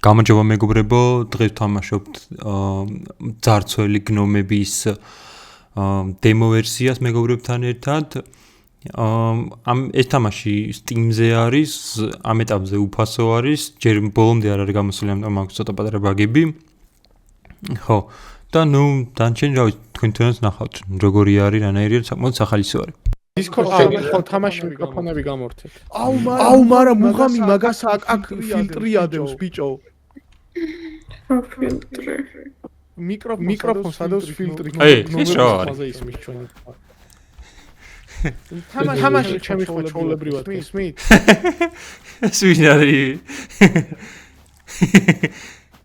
გამარჯობა მეგობრებო, დღეს ვთამაშობთ ძარცველი გნომების დემო ვერსიას მეგობრებთან ერთად. ეს თამაში Steam-ზე არის, ამ ეტაპზე უფასო არის, ჯერ ბოლომდე არ არის გამოსული, ამიტომ აქვს ცოტა პატარა ბაგები. ხო, და დანარჩენი რა ვიცი, თქვენ თვითონაც ნახავთ, როგორი არის, რანაირია, საკმაოდ სახალისო არის. Discord-ში ხო თამაში მიკროფონები გამორთეთ. აუ, მაგრამ მუღამი მაგას აქ ფილტრი ადევს ბიჭო. ფილტრი. მიკროფონს ადევს ფილტრი. ეს რა არის? თამაში ჩემი ხო ჩაოლებრივად ისმით? ეს ვინ არის?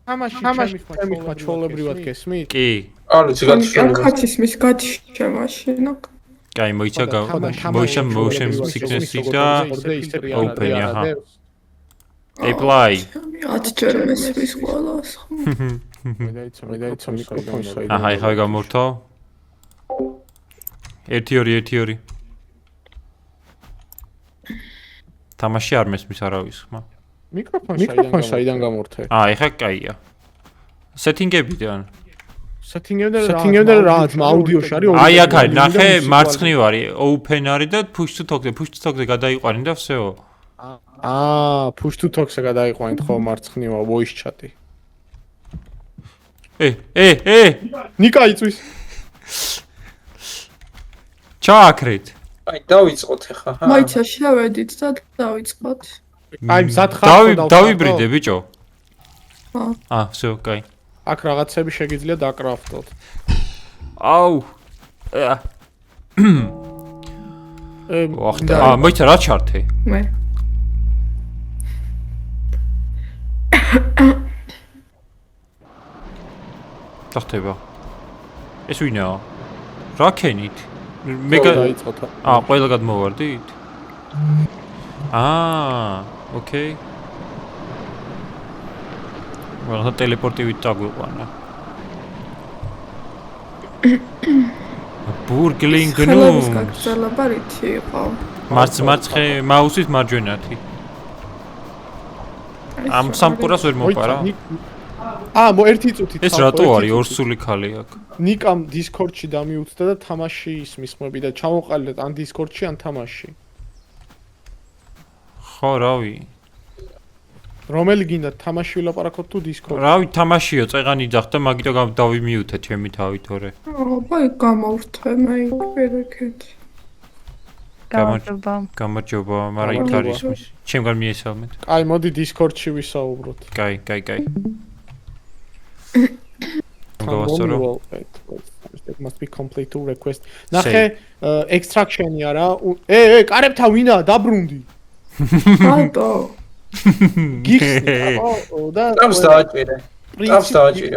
თამაში ჩემი ხო ჩაოლებრივად გესმით? კი. ანუ ციგატში კაცის მის გაჩემაშინა. კაი, მოიცა motion sickness-ი და open, აჰა. Apply. ათჯერ მესმის ყველას. მედაიცა მიკროფონს აიდო. აჰა, ეხლა გამორთო. 1-2 თამაში არ მესმის არავის ხმა. მიკროფონს აიდან გამორთე. ეხლა კაია. სეტინგებიდან. სეტინგებიდან რა, აუდიოში არის. აქ არის, ნახე, მარცხნივარი, open არის და push to talk-ზე გადაიყვანი და всё. push to talk-ზე გადაიყვანით ხო მარცხნივა voice chat-ი. ნიკა იწვის. ჩააქრეთ. აი დავიწყოთ ახლა. მაიცა შევედით და დავიწყოთ. აი მზად ხარ და დავიბრიდე ბიჭო. ხო. всё, კაი. აქ რაღაცები შეგიძლია დაკრაფტოთ. აუ. მოიცა რა ჩართე? მე. დახტება. ეს ვინაა? რა ქენით? მე დაიწყოთ. ყველა გადმოვარდით? ოკეი. რა ტელეპორტივით წაგვიყვანა. ბურგლინგ ნუს გაგზავნებარითი იყო. მარცხე მაუსით მარჯვენათი. ამ სამყურას ვერ მოპარა. ერთი წუთით. ეს რატო არის ორსული ქალი აქ? ნიკამ Discord-ში დამიუცდა და თამაში ისმის ხმები და ჩამოყალიბეთ ან Discord-ში ან თამაში. ხო, რავი. რომელი გინდა თამაში ვილაპარაკოთ თუ Discord? რავი, თამაშიო, წეღანი ძახდა, მაგიტო დავიმიუთე ჩემი თავი თორე. აბა, გამოვრთე მე პირიქით. გამარჯობა, მაგრამ იქ არის მის. ჩემგან მიესალმეთ. კაი, მოდი Discord-ში ვისაუბროთ. კაი. გავასწორო. It must be complete to request. ნახე, extraction-ი არა. კარებთან ვინა დაბრუნდი. ალტო. გიხსნი და დავსტაჭირე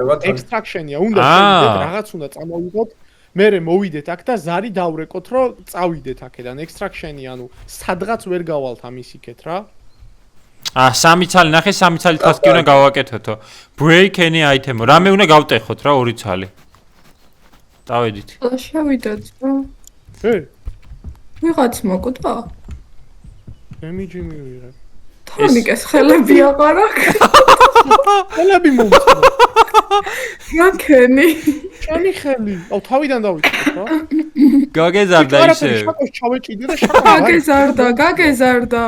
ბატონო. extraction-ია, უნდა შევიდეთ, რაღაც უნდა წამოვიდოთ. მერე მოვიდეთ აქ და ზარი დავრეკოთ, რომ წავიდეთ აქედან. extraction-ი, ანუ სადღაც ვერ გავალთ ამის იქეთ რა. სამი ცალი, ნახე, სამი ცალი task-ი უნდა გავაკეთოთო. Break any item. რამე უნდა გავტეხოთ რა, ორი ცალი. დავედით. შევიდეთ რა. ვიღაც მოკვდა? დემიჯი მივიღებ. თორნიკეს ხელები აღარ აქვს. ხელები მომწვა. რაკენი? ჩემი ხელი. თავიდან დავიწყოთ რა. გაგეზარდა ისე. შაკოს ჩავეჭიდე და შაკო. გაგეზარდა.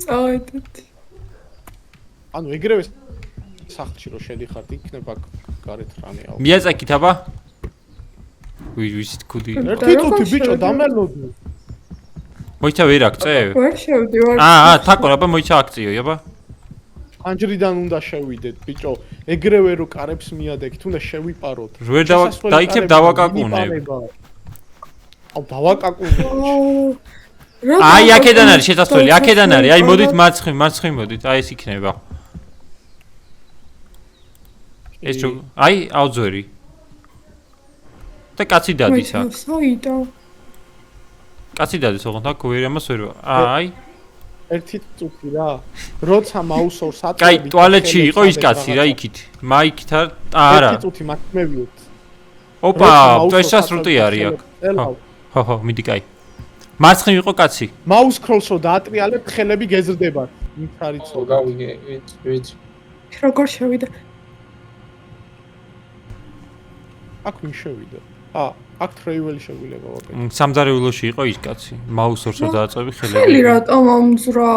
წავედით. ანუ ეგრევე სახლში რო შედიხართ, იქნება გარეთ რამე აუ. მიაწექით აბა. ვიცით კუდი. ერთი წუთი ბიჭო დამელოდი. მოიცა ვერ აქწევ? ვერ შევდივარ. თაკო აბა მოიცა აქციო, აბა. ანჯრიდან უნდა შევიდეთ ბიჭო. ეგრევე რო კარებს მიადექით, უნდა შევიპაროთ. ვერ დაიქცებ დავაკაკუნებ. აუ დავაკაკუნებ. აქედან არის შესასვლელი, აქედან არის. აი მოდით მარცხნივ მოდით. ეს იქნება. ეს აუძვერი. და კაცი დადის აქ. საიდან? კაცი დადის, ოღონდ აქ ვერ ამას ვერ. ერთი წუთი რა. როცა მაუსორს აწევი. კაი, ტუალეტში იყო ის კაცი რა, იქით. მაიქით არა. ერთი წუთი მაგ მევიოთ. ოპა, ეს სრუტი არის აქ. ხო, მიდი კაი. მარცხნივ იყო კაცი. მაუს კროლს რო დაატრიალებთ, ხელები გეზრდებათ. ის არის ხო გავიგე ვიცი როგორ შევიდა? აქ ვინ შევიდა? აქ ტრეიველი შეგვიძლია გავაკეთო. სამზარეულოში იყო ის კაცი. მაუსორს რო დააწევი ხელი ხელები. რატომ ამძრა?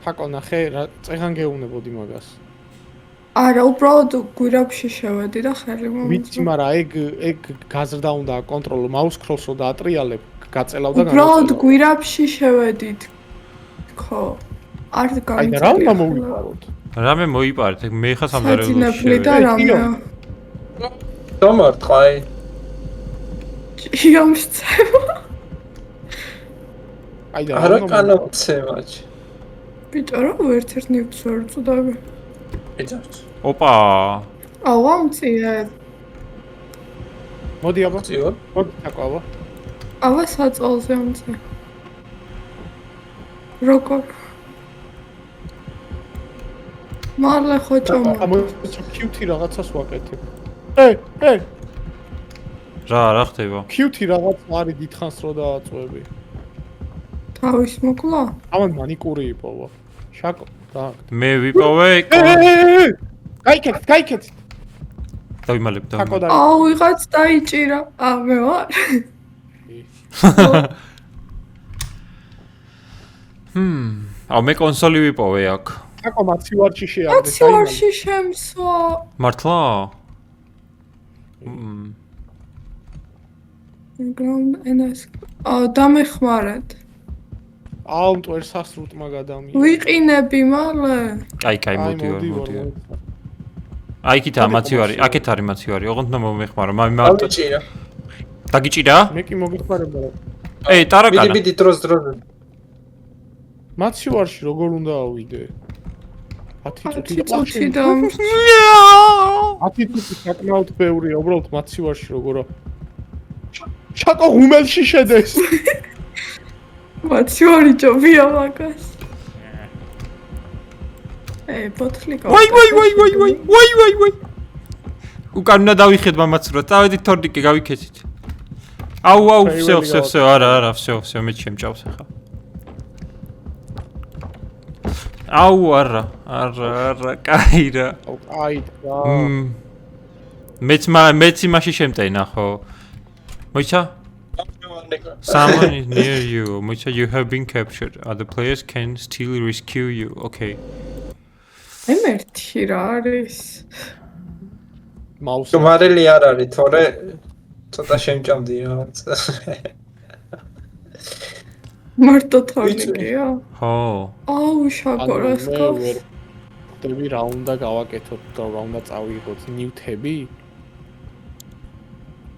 თაკო ნახე, წეგან გეუნებოდი მაგას. არა, უბრალოდ გვირაბში შევედი და ხელი ვიცი, მომძრა. მაგრამ ეგ გაზრდა უნდა აკონტროლო, მაუს ქროლს რო დაატრიალებ, გაწელავდა უბრალოდ გვირაბში შევედით. ხო. არ აი და გამიწევია. რა უნდა მოვიყაროთ? რამე მოიპარეთ, მე ხა სამზარეულოში. საძინებლი და რამე. დამარტყა აი იამშცევა. აი და არა კანოცემაჩი ბიჭო, რა ერთ-ერთ ნივთს ვერ წუდები. ეძახთ ოპა. აუ, ამწია. მოდი აბა. ძიო მოდი თაკო აბა. ავა საწოლზე ამწია. როგორ? მალე ხოჭო. კიუტი რაღაცას ვაკეთებ. რა ხდება? კიუტი რაღაც არის დიდხანს რო დააწვევი. თავის მოკლა? ამან მანიკური იპოვა. შაკო, რა. მე ვიპოვე. გაიქეთ. დავიმალებ. თაკო და აუ, ვიღაც დაიჭირა. მე ვარ. აუ მე კონსოლი ვიპოვე აქ. თაკო მაცივარში შეარდეს. მაცივარში შემსვა. მართლა? გრაუნდ ენას. დამეხმარეთ. აუ, მტვერს სასრუტმა გადამია. ვიყინები მალე. კაი, მოდი. აი კითა მაცივარი, აქეთ არის მაცივარი. ოღონდ უნდა მომეხმარო. არ ჭირა დაგიჭირა? მე კი მოგიხმარება. ტარაკანა. მიდი დროს მაცივარში როგორ უნდა ავიდე? 10 წუთი და 10 წუთი საკმაოდ ბევრია, უბრალოდ მაცივარში როგორ შაკო ღუმელში შედეს. მაცივარი ჯობია მაგას. ბოთლი გავა. ვაი. უკან უნდა დავიხედვა მაცურა. წავედით თორნიკე გავიქეცით. აუ, всё, არა, всё, მე შემჭავს ახლა. აუ, არა, კაირა. აი და მეც იმაში შემტენა ხო? მოიცა? Someone is near you. Mocha, you have been captured. Other players can still rescue you. Okay. ემერთი რა არის? მაუსი. გმარელი არ არის, თორე ცოტა შემჭამდი რაღაც. მარტო თორნიკეა? ხო. აუ, შაკორას გავს. დები რა უნდა გავაკეთოთ და რა უნდა წავიღოთ ნივთები?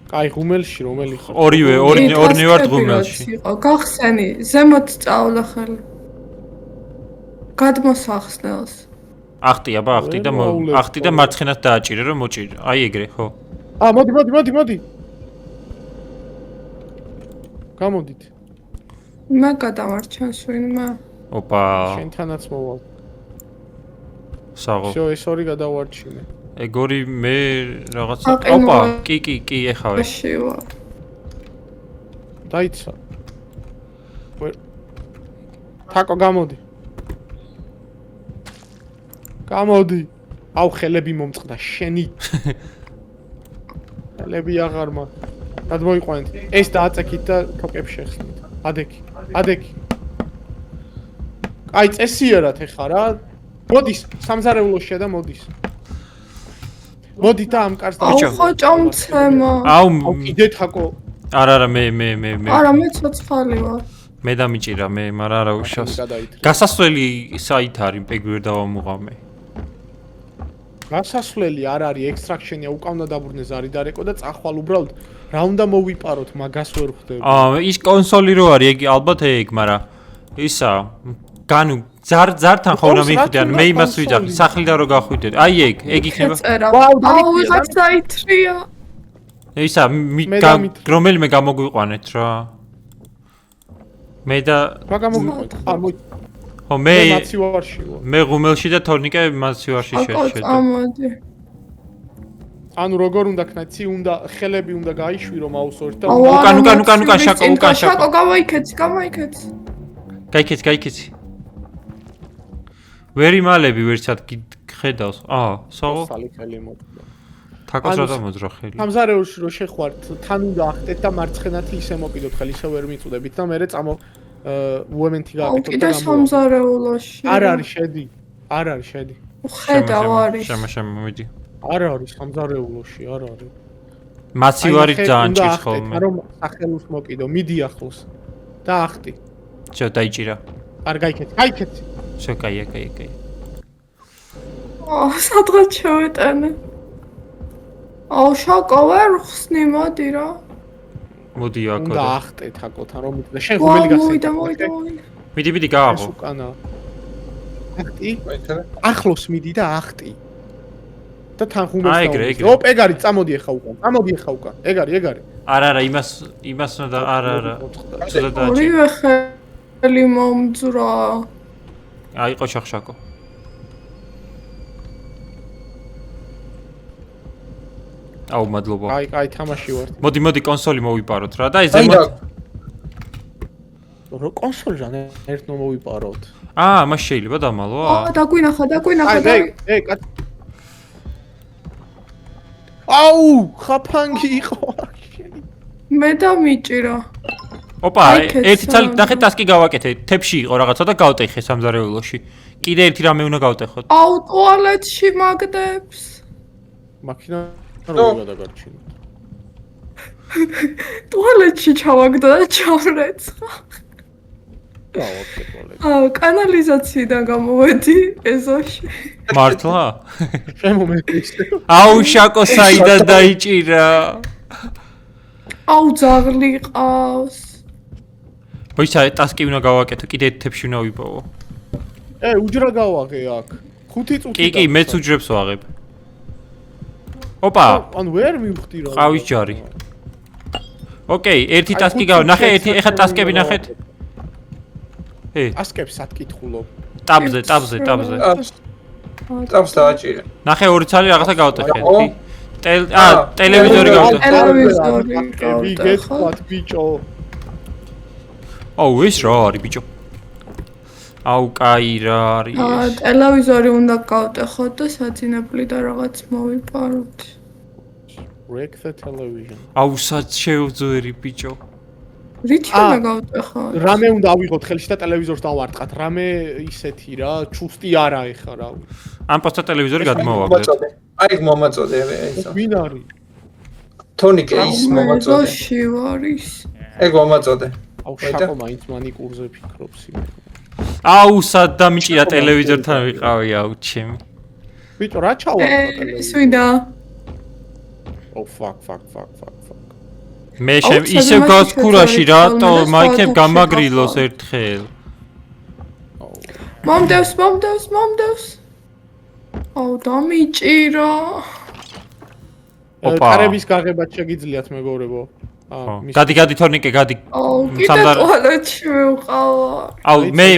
კაი, ღუმელში რომელი ხარ? ორივე ვარ ღუმელში. გახსენი, ზემოთ სწავლე ხელი. გადმოსახსნელს. ახტი და მარცხენას დააჭირე რომ მოჭირე. აი ეგრე, ხო? მოდი. გამოდით. მე გადავარჩენს ვინმე. ოპა. შენთანაც მოვალ. საღო. всё, ეს ორი გადავარჩინე. ეგორი მე რაღაცა. ოპა, კი, ეხავე. შევა. დაიცა. თაკო გამოდი. აუ, ხელები მომწყდა შენი. ხელები აღარ მაგ. რად მოიყვანეთ? ეს დააწექით და თოკებს შეხსნით. ადექი. აი, წესიერად ეხა რა. მოდის, სამზარეულოშია და მოდის. მოდი და ამ კარს აუ, ხოჭომცემა. აუ, კიდე თაკო. არა, მე. არა, მე ცოცხალი ვარ. მე დამიჭირა, მაგრამ არა უშავს. გასასვლელი საით არის, პეგვერ დავამუღამე. გასასვლელი არ არის, ექსტრაქშენია, უკან უნდა დაბრუნდეს არი დარეკო და წახვალ უბრალოდ რა უნდა მოვიპაროთ, მაგას ვერ ხვდები. ის კონსოლი რო არის, ეგ ალბათ ეგ, მაგრამ ისა განუ ზართან ხო უნდა მიხვდიან, მე იმას ვიძახი, სახლიდან რო გახვიდეთ. აი ეგ იქნება. აუ, ვიღაც დაითრია. ისა რომელიმე გამოგვიყვანეთ რა. მე და ხო მე მაცივარში ვარ. მე ღუმელში და თორნიკე მაცივარში შეშედე. ამოდი. ანუ როგორ უნდა ქნაცი, უნდა ხელები უნდა გაიშვირო მაუსორით და უკან შაკო. შაკო, გამოიქეცი. გაიქეცი. ვერ იმალები ვერცად ხედავს. საღო სალი ხელი მოკვდა. თაკოს რა მოძრა ხელი. სამზარეულოში რო შეხვართ, თან უნდა ახტეთ და მარცხენათი ისე მოკიდოთ ხელი, ისე ვერ მიწუდებით და მე უემენტი გააკეთოთ კიდე სამზარეულოში. არ არის შედი. არ არის შედი. ხედავ არის. მიდი. არ არის სამზარეულოში, არ არის. მასივარი ძალიან ჭირს ხოლმე. რომ სახელოს მოკიდო, მიდი ახლოს და ახტი. დაიჭირა. არ გაიქეთ, გაიქეთ. კაია. სადღაც შევეტანე. შაკო ვერ ხსნი მოდი რა. მოდი აქ. უნდა ახტეთ აკოთან რომ და შენ ხუმელი გახსენე. მოიდა. მიდი გააღო. უკანა. ახტი. ახლოს მიდი და ახტი. და თან ხუმელს ეგრე. ოპ, ეგ არის, წამოდი ახლა უკან. ეგ არის. არა, იმას უნდა არა. ცოტა დაჭი. ორივე ხელი მომძრა. აიყო შახშაკო. მადლობა. აი, თამაში ვარ. მოდი კონსოლი მოვიპაროთ რა და ეს ზემოთ. რო კონსოლი რა ერთნო მოვიპაროთ. მას შეიძლება დამალო. დაგვინახა. აი, აუ, ხაფანგი იყო. მე დამიჭირა. ოპა, ერთი წალი ნახეთ ტასკი გავაკეთე. თებში იყო რაღაცა და გავტეხე სამზარეულოში. კიდე ერთი რამე უნდა გავტეხოთ. ტუალეტში მაგდებს. მაქინა როგორ გადაგარჩინოთ? ტუალეტში ჩავაგდო და ჩავრეცხა. კანალიზაციიდან გამოვედი ეზოში. მართლა? შემომეწესე. შაკო საიდან დაიჭირა? ძაღლი ყავს. მოიცა ტასკი უნდა გავაკეთო, კიდე თებში უნდა ვიპოვო. უჯრა გავაღე აქ. 5 წუთი. კი, მეც უჯრებს ვაღებ. ოპა. ანუ ვერ მივხვდი რა. ყავის ჯარი. ოკეი, ერთი ტასკი ნახე, ეხლა ტასკები ნახეთ. ტასკებს აკითხულობ. ტაბზე. ტაბს დააჭირე. ნახე ორი ცალი რაღაცა გავტეხე. ტელევიზორი გავტეხე. ტელევიზორი გეტყვათ ბიჭო. ეს რა არის ბიჭო? კაი რა არის. ტელევიზორი უნდა გავტეხოთ და საძინებლი და რაღაც მოვიპაროთ. Break the television. სად შევძვერი ბიჭო. რითი უნდა გავტეხოთ? რამე უნდა ავიღოთ ხელში და ტელევიზორს დავარტყათ. რამე ისეთი რა, ჩუსტი არა ეხა რა. ამპოსტა ტელევიზორი გადმოვაგდეთ. აი მომაწოდე ისა. ვინ არის? თონიკე ის მომაწოდე. ში ვარის. ეგ მომაწოდე. შაკო მაინც მანიკურზე ფიქრობს იმ. სად დამიჭირა ტელევიზორთან ვიყავი ჩემი. ბიჭო რა ჩავარდა ტელევიზორი? სვიდა. fuck. მე ისევ გავსკურაში რატო მაიქნებ გამაგრილოს ერთხელ. მომდევს. დამიჭირა. კარების გაღებაც შეგიძლიათ მეგობრებო. გადი თორნიკე გადი. კიდე ტუალეტში ვიყავ.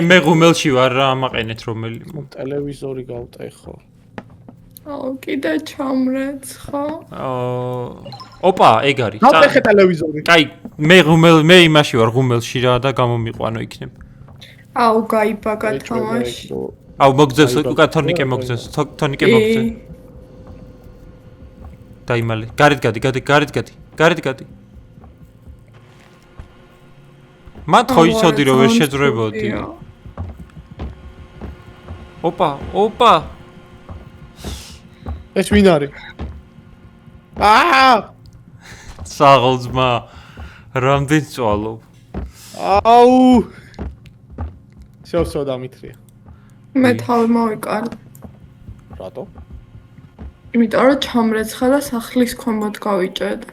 მე ღუმელში ვარ რა ამაყენეთ რომელი. ტელევიზორი გავტეხო. კიდე ჩამრეცხა. ოპა, ეგ არის. გავტეხე ტელევიზორი. კაი, მე იმაში ვარ ღუმელში რა და გამომიყვანო იქნებ. გაიბაგა თამაში. მოგძევს უკან თორნიკე მოგძევს. თორნიკე მოგძევს. დაიმალე. გარეთ გადი. მათ ხო იცოდი რომ ვერ შეძრებოდი. ოპა. ეს ვინ არის? საღოლძმა რამდენ წვალობ? შევსო დამითრია. მე თავი მოვიკარე. რატო? იმიტომ რომ ჩამრეცხა და სახლის ქვემოთ გავიჭედე.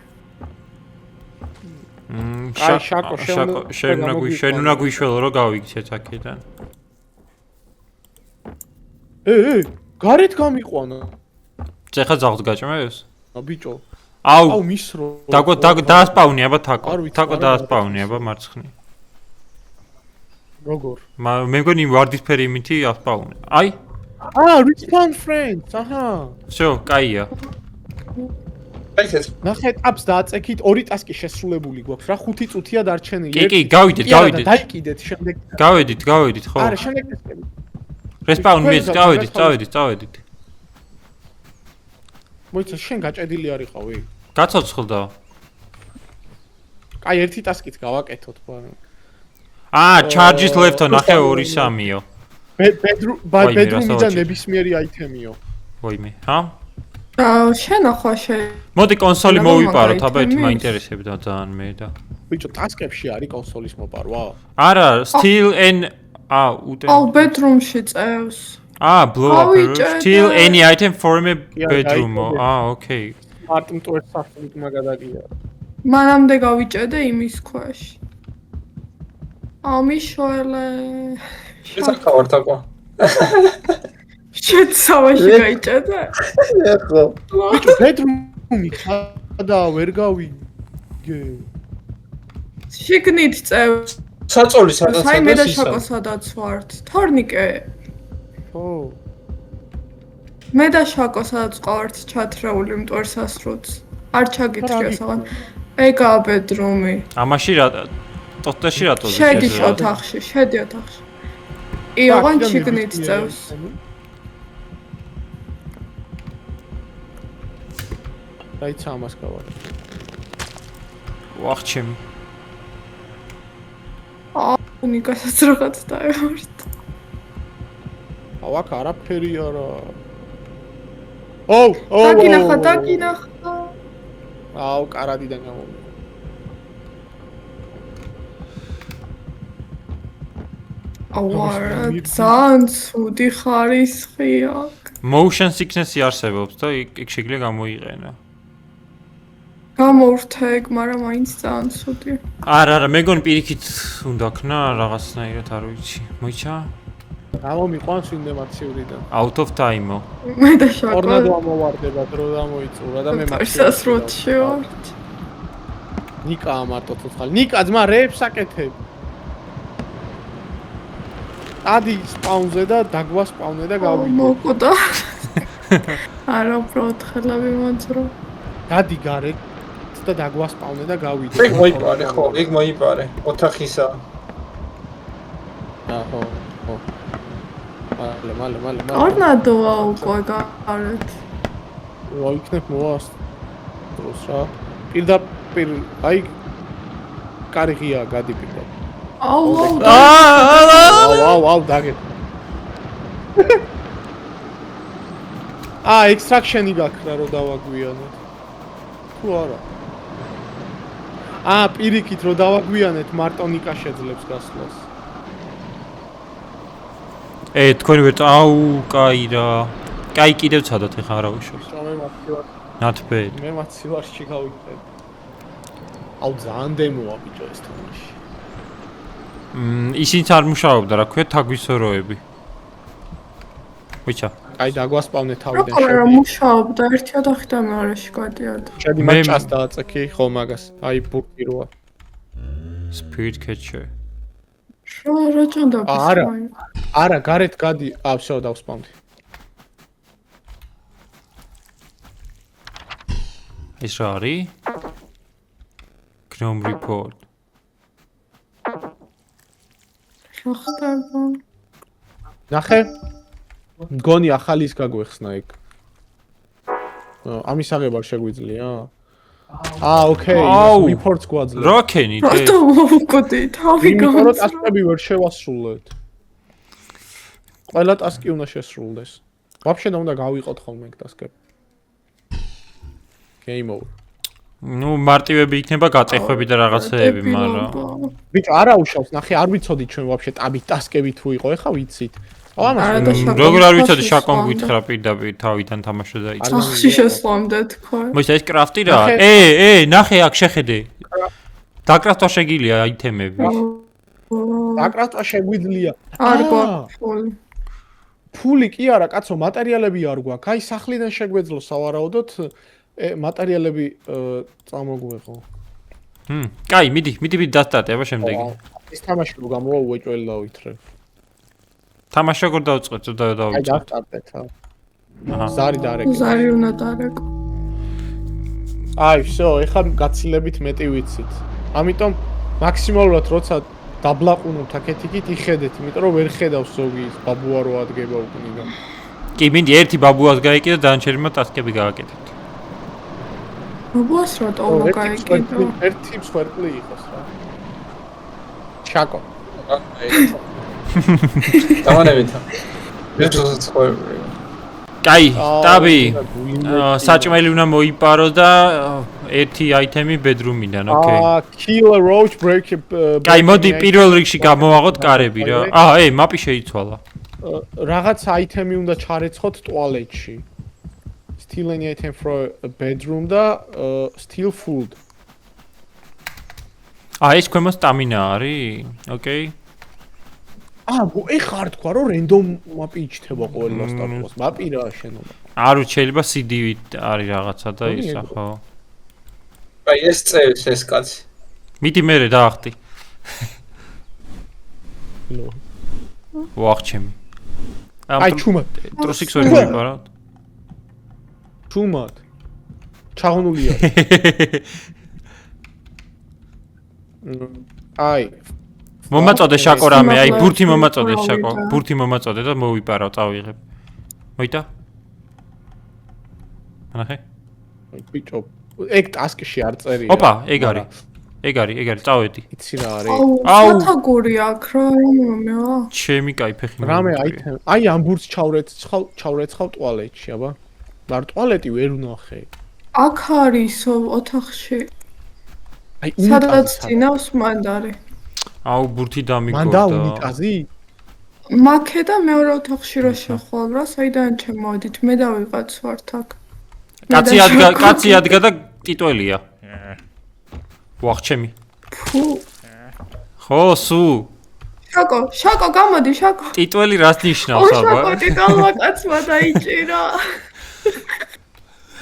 შაკო შენ უნდა გვიშველო რომ გავიქცეთ აქედან. გარეთ გამიყვანა. ეხლა ძაღლს გაჭმევს? ბიჭო. მისრო. დაასპავნია აბა თაკო დაასპავნია აბა მარცხნი. როგორ? მე მგონი ვარდისფერი იმითი ასპავნია. respawn friends. всё, კაია. ნახე ტაბს დააწექით, 2 ტასკი შესრულებული გვაქვს რა, 5 წუთია დარჩენილი. კი, გავიდეთ. დაიკიდეთ შემდეგ. გავედით, ხო? არა, შემდეგ ტასკები. Respawn მის, წავედით. მოიცა შენ გაჭედილი არიყავი? გაცოცხლდა. აი ერთი ტასკით გავაკეთოთ, მაგრამ charges left-ო ნახე 2-3-ო. bedroom-იდან ნებისმიერი აიტემიო. ვაიმე, ჰა? შენახვა მოდი კონსოლი მოვიპაროთ, აბა ეს მაინტერესებდა ძალიან მე და. ბიჭო, ტასკებში არის კონსოლის მოპარვა? არა, still and bedroom-ში წევს. blow up. Still any item from a bedroom. Okay. მარტო მტვერს საფულით მაგადაგია. მანამდე გავიჭედე იმის ქვეშ. მიშველე. შეცახა ვარტაკვა. შეცავაში გაიჭედე? ეხლა. ბიჭო, bedroom-ი ხადა ვერ გავიგე. შიგნით წევს. საწოლი სადაც აი მე და შაკო სადაც ვართ. თორნიკე. ხო. მე და შაკო სადაც ყავართ ჩათრეული მტვერსასრუც. არ ჩაგიტრია საღან. ეგა bedroom-ი. ამაში რა ტოტაში რატო შედი ოთახში. იოღან შიგნით წევს. დაიცა ამას გავარ. ვახჩემი. ნიკასაც რაღაც დაევართ. აქ არაფერი არა. დაგინახა. კარადიდან გამომი. ძალიან ცუდი ხარისხი აქვს. Motion sickness-ი არსებობს და იქ შეიძლება გამოიყენო. გამოვრთე, მაგრამ მაინც ძალიან ცუდი. არა, მეგონი პირიქით უნდა ქნა რაღაცნაირად არ ვიცი. მოიცა? გამომიყვანს ინდემაციურიდან. Out of time-ო. მე და შაკო. ტორნადო ამოვარდება, დრო დამოიწურა და მე მასასრუთში ვარ. ნიკა მარტო ცოცხალი. ნიკა ძმა რეებს აკეთებ. ადი სპაუნზე და დაგვა სპაუნე და გავიგე. მოკვდა. არა, უბრალოდ ხელები მოძრო. დადი გარეთ და დაგვა სპაუნე და გავიდე. ეგ მოიპარე ხო, ეგ მოიპარე. ოთახისა. ხო. მალე. ტორნადოა უკვე გარეთ. ვაიქნებ მოას. დროს რა. პირდაპირ აი კარგია გადი პირდაპირ. აუ დაგე. extraction-ი გაქრა რომ დავაგვიანოთ. თუ არა. პირიქით რომ დავაგვიანეთ მარტო ნიკა შეძლებს გასვლას. თქვენ ვერ კაი რა. კაი კიდევ ცადოთ ეხა არა უშავს. მე მათი ვარ. Not bad. მე მათი ვარში გავიქეთ. ძალიან დემოა ბიჭო ეს თამაში. ისინიც არ მუშაობდა რა ქვია თაგვისოროები. ვიჩა. აი დაგვასპავნე თავიდან შედი. რა მუშაობდა ერთი ოთახიდან მეორეში გადიოდა. შედი მაჭას დააწექი ხო მაგას. აი ბურკი როა. Spirit catcher. რა ჭონდა? არა, გარეთ გადი. ვსო დავსპავნდი. ეს რა არის? Gnome report. ხახტარბო. ნახე. მგონი ახალის გაგვეხსნა იქ. ამის აღება შეგვიძლია? ოკეი, reports გვაძლევს. როკენი და რატო მოვკვდი? თავი იმიტომ რომ გამოსულა. ტასკები ვერ შევასრულეთ. ყველა ტასკი უნდა შესრულდეს. ვაფშე და უნდა გავიყოთ ხოლმე ეგ ტასკები. Game over. მარტივები იქნება გაწეხვები და რაღაცეები, მაგრამ ბიჭო, არა უშავს, ნახე, არ ვიცოდი ჩვენ ვაფშე ტაბით ტასკები თუ იყო, ეხა ვიცით. როგორ არ ვიცოდი შაკომ გითხრა პირდაპირ თავიდან თამაშო და იცი. სახში შესვლამდე თქვა. მოიცა ეს კრაფტი რა? ნახე აქ შეხედე. დაკრაფტვა შეგიძლია აიტემები. დაკრაფტვა შეგვიძლია. არ გვაქვს. ფული კი არა, კაცო, მატერიალები არ გვაქვს. აი სახლიდან შეგვეძლო სავარაუდოდ მატერიალები წამოგვეღო. კაი, მიდი დასტარტე, აბა შემდეგი. ეს თამაში რო გამოვა უეჭველი დავითრე. თამაში როგორ დავწყეთ და დავიწყე. აი დასტარტეთ. ზარი დარეკე. ზარი უნდა დარეკო. აი, всё, ეხლა გაცილებით მეტი ვიცით. ამიტომ მაქსიმალურად როცა დაბლაყუნოთ აქეთ-იქით იხედეთ, იმიტომ რომ ვერ ხედავს ზოგი ის ბაბუა რო ადგება უკნიდან. კი, მინდი ერთი ბაბუას გაიკიდე და დანარჩენებმა ტასკები გააკეთეთ. ბაბუას რატო უნდა გაიგიდო? ერთი მსხვერპლი იყოს რა. ჩაკო. დავანებით. ეს სხვა კაი, ტაბი. საჭმელი უნდა მოიპარო და ერთი აიტემი bedroom-იდან, ოკეი. Kill a roach break. კაი, მოდი პირველ რიგში გამოვაღოთ კარები რა. მაპი შეიცვალა. რაღაც აიტემი უნდა ჩარეცხოთ ტუალეტში. Steal any item from a bedroom და steal food. ეს ქვემო სტამინა არის? ოკეი. ეხა არ თქვა რომ random მაპი იჩთება ყველა სტარტს. მაპი რა შენობა. არ ვიცი, შეიძლება CD-ვით არის რაღაცა და ისა, ხო. აი ეს წევს ეს კაცი. მიდი მერე დაახტი. ნო. ვახჩემი. აი ჩუმად. ტრუსიქს ვერ მოიპარავთ. ჩუმად. ჩაღუნულია. აი მომაწოდე შაკო რამე, აი ბურთი მომაწოდე შაკო, ბურთი მომაწოდე და მოვიპარავ, წავიღებ. მოიტა? ანახე? ბიჭო, ეგ ტასკში არ წერია. ოპა, ეგ არის, წავედი. იცი რა არის? აუ, სათაგური აქ რა, მომევა. ჩემი кай ფეხი მომიწია. რამე აიტემ. აი ამ ბურთს ჩავრეცხავ ტუალეტში, აბა. მაგრამ ტუალეტი ვერ ვნახე. აქ არის ოთახში. აი სადაც წინავს მანდარი. აუ ბურთი დამიგორდა. მანდა უნიტაზი? მაქე და მეორე ოთახში რა შეხვალ რა, საიდან ჩემოდით? მე და ვიღაც ვართ აქ. კაცი ადგა და ტიტველია. ვახჩემი. ფუ. ხო, სუ. შაკო, გამოდი, შაკო. ტიტველი რას ნიშნავს აბა? შაკო, ტიტველმა კაცმა დაიჭირა.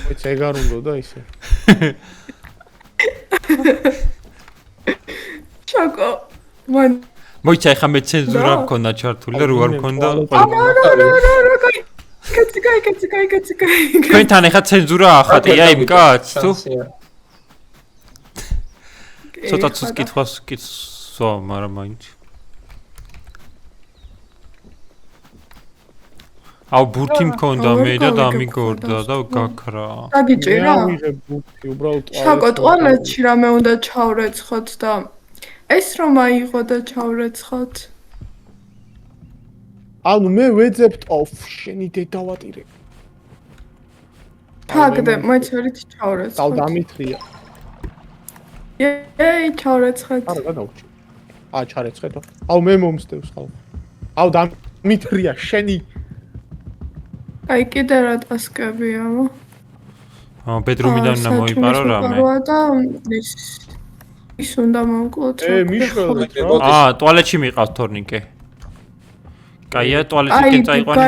ვიცი ეგ არ უნდა და ისე. შაკო. მან მოიცა ეხა მე ცენზურა მქონდა ჩართული და რო არ მქონდა. კაცი. თქვენთან ეხა ცენზურა ახატე, აი მკაც თუ? ცოტა ცუს კითხვა, მაგრამ მაინც. აუ ბურთი მქონდა მე და დამიგორდა და გაქრა. დაგიჭირა? ვიღებ ბურთი, უბრალოდ შაკო, ტუალეტში რამე უნდა ჩავრეცხოთ და ეს რომ აიღო და ჩავრეცხოთ. ანუ მე ვეძებთ შენი დედავატირე. ფაგდე, მოიცერით ჩავრეცხოთ. დავ დამითხრია. ჩავრეცხოთ. არა, გადავჭი. ჩარეცხეთო. აუ მე მომსდევს ხალხ. აუ დამითხრია შენი. აი კიდე რა ტასკებია, მო? bedroom-იდან უნდა მოიპარო რამე. და ის უნდა მოვკლოთ. მიშველეთ რა. ტუალეტში მიყავს თორნიკე. კაია, ტუალეტში წაიყვანი.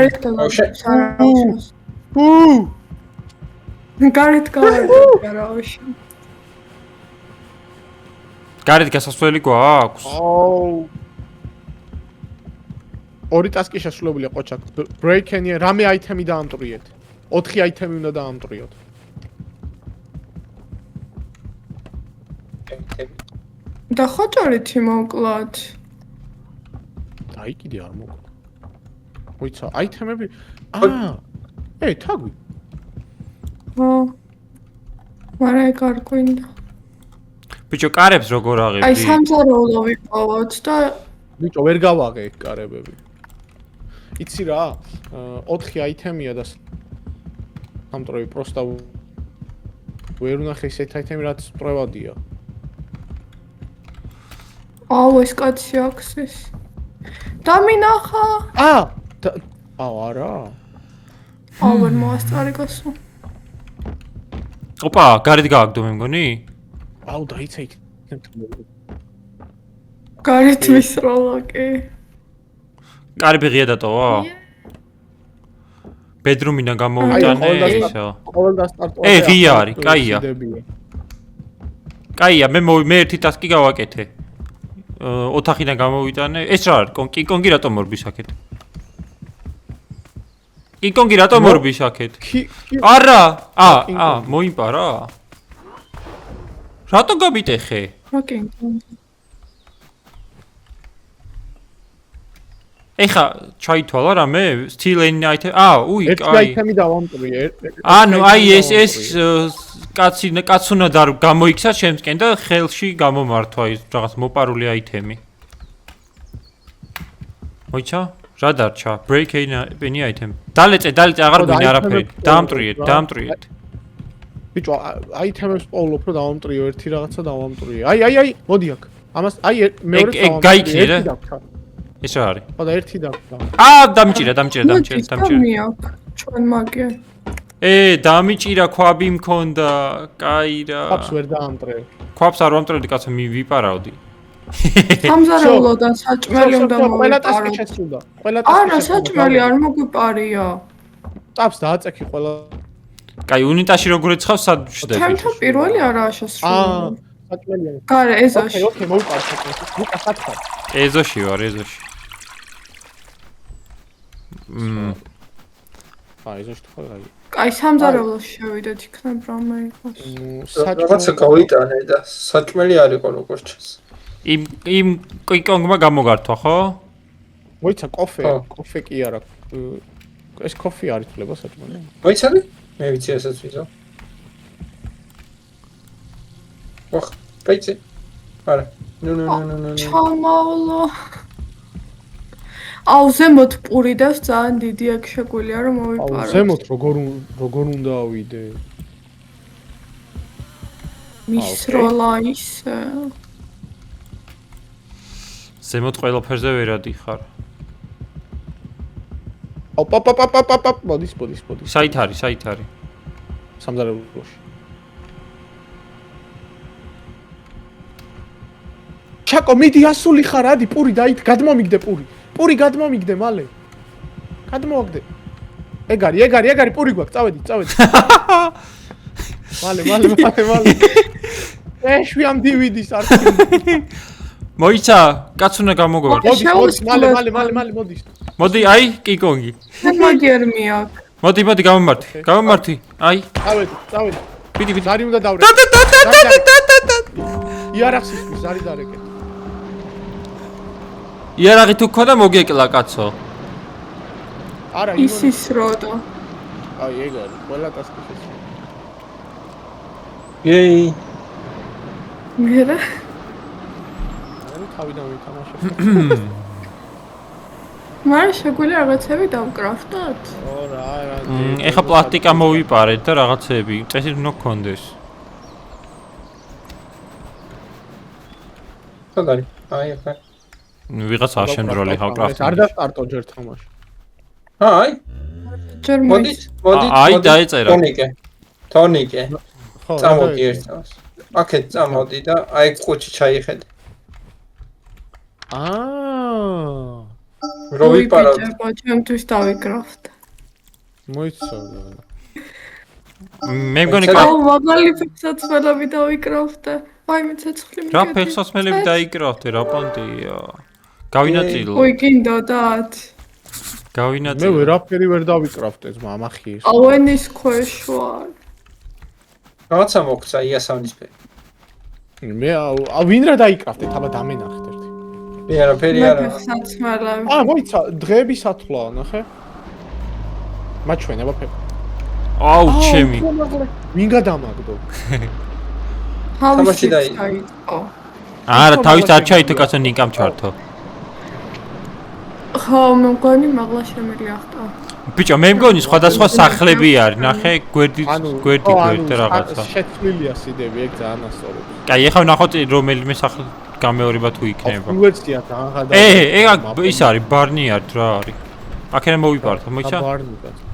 გარეთ გავარდა რაოში. გარეთ გასასვლელი გვაქვს? აუ. ორი ტასკი შესრულებულია ყოჩაკ. break any რამე აიტემი დაამტრიეთ. 4 აიტემი უნდა დაამტრიოთ. და ხოჭორითი მოკლათ. აი კიდე არ მოკლა. მოიცა აიტემები. თაგვი. მარა ეგ არ გვინდა. ბიჭო, კარებს როგორ აღებდი? აი სამზარეულო ვიყავოთ და ბიჭო, ვერ გავაღე ეგ კარებები. იცი რა? 4 აიტემია და სამტრევი პროსტა ვერ ვნახე ესეთ აიტემი რაც პრევადია. აუ ეს კაცი აქსის. დამინახა. არა. აუ ვერ მოასწარი გასო. ოპა, გარეთ გააგდო მე მგონი? აუ დაიცა იქ. გარეთ ვისროლა კი. კარები ღია დატოვა? bedroom-იდან გამოვიტანე ისო. ყოველ დასტარტო. ღია არის, კაია. კაია, მე ერთი ტასკი გავაკეთე. ოთახიდან გამოვიტანე. ეს რა არის? კონგი რატომ მორბის აქეთ? კონგი რატომ მორბის აქეთ? არა! მოიპარა? რატო გამიტეხე? ეხა ჩაითვალა რამე სტილენი აიტემი უი ერთი კაი აიტემი დავამტვრიე ანუ აი ეს კაც უნდა გამოიქცა შემსკენ და ხელში გამომართვა ის რაღაც მოპარული აიტემი მოიცა რა დარჩა break any item დალეწე აღარ გვინდა არაფერი დაამტრიეთ ბიჭო აიტემებს პოულობ რომ დავამტვრიო ერთი რაღაცა დავამტვრიე აი მოდი აქ ამას აი მეორე გაიქნე რა ეს რა არის ხო და ერთი დაგდა დამჭირა მიაქ ჩვენ მაგე დამიჭირა ქვაბი მქონდა კაი რა აფს ვერ დაამტრე ქვაბს არ ვამტრევდი კაცო ვიპარავდი სამზარეულოდან საჭმელი უნდა ყველა ტასკი შეცვლა ყველა არა საჭმელი არ მოგვიპარია წაფს დააწექი ყველა კაი უნიტაში როგორ ეცხავს სად ვშდები ჩემთან პირველი არაა შესრულებული საჭმელია გარე ეზოში ოკეი მოვიყარ საჭმელი ლუკა სათხარ ეზოში ვარ ეზოში ეზოში თუ ხარ კაი სამზარეულოში შევიდეთ იქნებ რამე იყოს რაღაცა გავიტანე და საჭმელი არ იყო როგორც ჩანს იმ კიკონგმა გამოგართვა ხო მოიცა კოფე კი არა ეს კოფე არ ითვლება საჭმელი მოიცადე მე ვიცი ესაც ვიზო ოხ პეიცი არა ნუ ჩამავლო ზემოთ პური და ძალიან დიდი აქ შეგვიძლია რომ მოვიპარო ზემოთ როგორ უნდა ავიდე მის როლა ისე ზემოთ ყველაფერზე ვერ ადიხარ მოდის საით არის სამზარეულოში ჩაკო მიდი ასული ხარ ადი პური დაით გადმომიგდე პური გადმომიგდე მალე გადმოაგდე ეგარი პური გვაქვს წავედი მალე ეშვი ამ დივიდის არ მოიცა კაც უნდა გამოგორ მოდის მალე მოდის მოდი აი კიკონგი მაგერ მიაქ მოდი გამომართი აი წავედი ბიდი ზარი უნდა დავრე იარაღის ზარი დარეკე იარაღი თუ ქონდა მოგეკლა კაცო არა ისის როდა აი ეგარი ყველა ტასკი შეცვლა ეი მერე თავიდან ვითამაშებ მაგრამ შეგვიძლია რაღაცები დავკრაფტოთ რა ეხა პლასტიკა მოვიპარეთ და რაღაცები წესი უნდა გქონდეს სად არის აი ახლა ვიღაც აშენდროლი ხარ კრაფტინგი არ დასტარტო ჯერ თამაში აი ჯერ მოდი აი დაეწერა თონიკე წამოდი ერთავს აქეთ წამოდი და აი ყუჩი ჩაიხედე რო ვიპარავ ჩემთვის დავიკრაფტ მოიცა მე მგონი მაგალი ფეხსაცმელები დავიკრაფტე აი მე ცეცხლი რა ფეხსაცმელები დაიკრაფტე რა პონტია გავინაწილო ой გინდოდათ მე ვერაფერი ვერ დავიკრაფტე მამახი ის აუენის ქვეშ ვარ რაღაცა მოგცა იასავნისფერი მე ვინ რა დაიკრაფტეთ აბა დამენახეთ ერთი მე არაფერი არა ფეხსაცმელები მოიცა დღეების ათვლა ნახე მაჩვენება ფეხ აუ ჩემი ვინ გადამაგდო თავისი არა თავის არ ჩაითო კაცო ნიკამ ჩართო ხო მე მგონი მაგლა შემიძლია ხტა ბიჭო მე მგონი სხვადასხვა სახლები არის ნახე გვერდი რაღაცა შეცვლილია სიდები ეგ ძალიან ასწორებს კაი ეხლა ვნახოთ რომელიმე სახლი გამეორება თუ იქნება უეცია თანხა ეგ ის არის ბარნი არის რა არის აქედან მოვიპართ მოიცა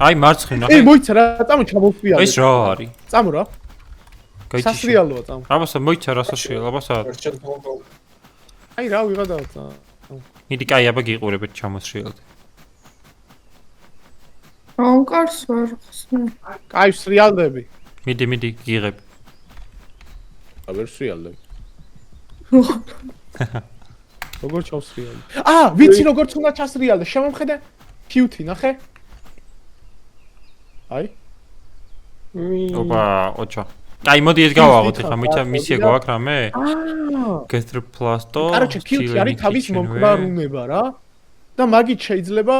აი მარცხნივ ნახე მოიცა რა წამო ჩამოვფიალე ეს რა არის წამო რა სასრიალოა წამო აბასა მოიცა რა სასრიალო აბასა აი რა ვიღადავთ მიდი კაი აბა გიყურებთ ჩამოსრიალდე ამკარს ვარ ხსნა კაი სრიალდები მიდი გიღებ აბერ სრიალდები როგორ ჩავსრიალდე ვიცი როგორ უნდა ჩასრიალდე შემომხედე კიუთი ნახე აი ოპა ოჩა აი მოდი ეს გავაღოთ ახლა მისია გვაქვს რამე გესტრ პლასტო კაროჩე კიუთი არის თავის მომკრარულება რა და მაგით შეიძლება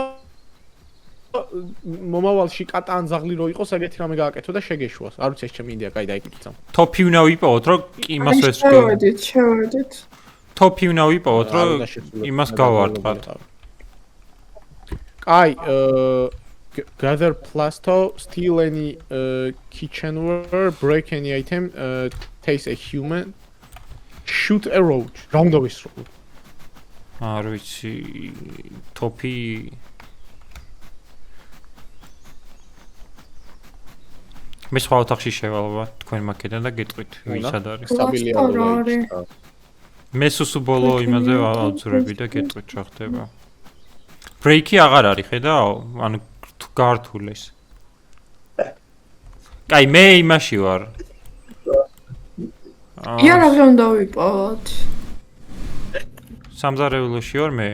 მომავალში კატა ან ზაღლი რო იყოს, ეგეთი რამე გააკეთო და შეგეშვას. არ ვიცი ეს ჩემი იდეა, კაი დაიკითხავ. Ტოპი უნდა ვიპოვოთ, რომ იმას ვერ შევედით. ტოპი უნდა ვიპოვოთ, რომ იმას გავარტყათ. კაი, gather plasto, steal any kitchenware, break any item, taste a human, shoot a roach. რა უნდა ვისრულო? არ ვიცი, ტოპი მე სხვა ოთახში შევალვა თქვენ მაკედან და გეტყვით ვისად არის. სტაბილია არის. მე სუსუბოლო იმაზე ავწურები და გეტყვით რა ხდება. ბრეიკი აღარ არის, ხედავ? ანუ გართულეს. კაი, მე იმაში ვარ. იარაღი უნდა ვიპოვოთ. სამზარეულოში ვარ მე.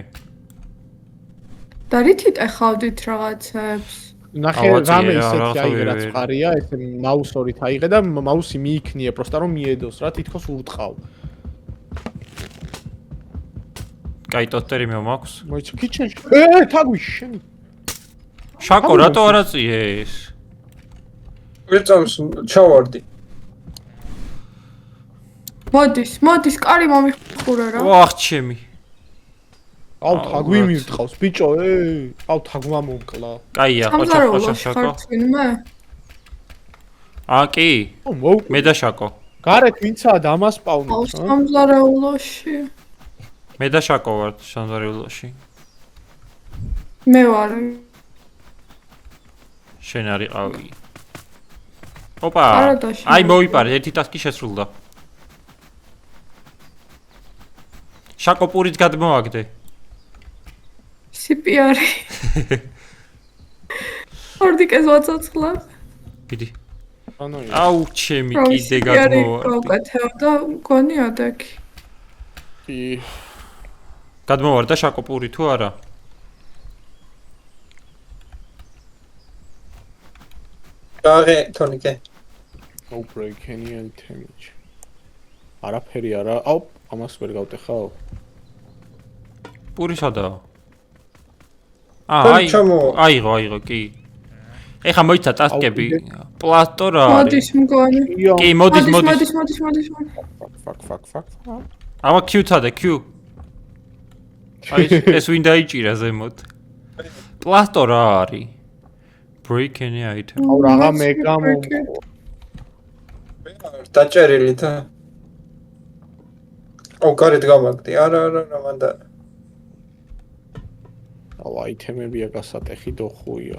და რითით ეხავდით რაღაცებს? ნახე რამე ისეთი აიღე რაც ყარია, ესე მაუსორით აიღე და მაუსი მიიქნია, პროსტა რომ მიედოს რა, თითქოს ურტყავ. კაი, ტოტერი მე მაქვს. მოიცა კიჩენში. თაგვიში შენი. შაკო, რატო არ აწიეს? ვერ წავს ჩავარდი. მოდის, კარი მომიხურე რა. ვახ ჩემი. აუ თაგვი მივტყავს ბიჭო, აუ თაგვა მომკლა. კაია, ყოჩა შაკო. კი. მე და შაკო. გარეთ ვინცაა დამასპავნე? აუ სამზარეულოში. მე და შაკო ვარ სამზარეულოში. მე ვარ. შენ არიყავი. ოპა. აი მოვიპარე, ერთი ტასკი შესრულდა. შაკო პურით გადმოაგდე. CPR. ორდიკეს ვაცოცხლა. კიდე. აუ ჩემი კიდე გადმოვაგდე. პროკეთევ და მგონი ადაკი. კი. გადმოვარდა შაკო პური თუ არა? გაღე თონიკე. No break any damage. არაფერი არა. აუ, ამას ვერ გავტეხავ. პური სადაა? აიღო, კი. ეხა მოიცა ტასკები. პლასტო რა არის? მოდის მგონი. კი, მოდის. Fuck. ამა Q-ცა და Q. აი ეს ვინ დაიჭირა ზემოთ? პლასტო რა არის? Break any item. აუ რაღა მე გამომყო. დაჭერილი და აუ გარეთ გამაგდი. არა, მანდა. აუ აიტემებია გასატეხი დოხუია.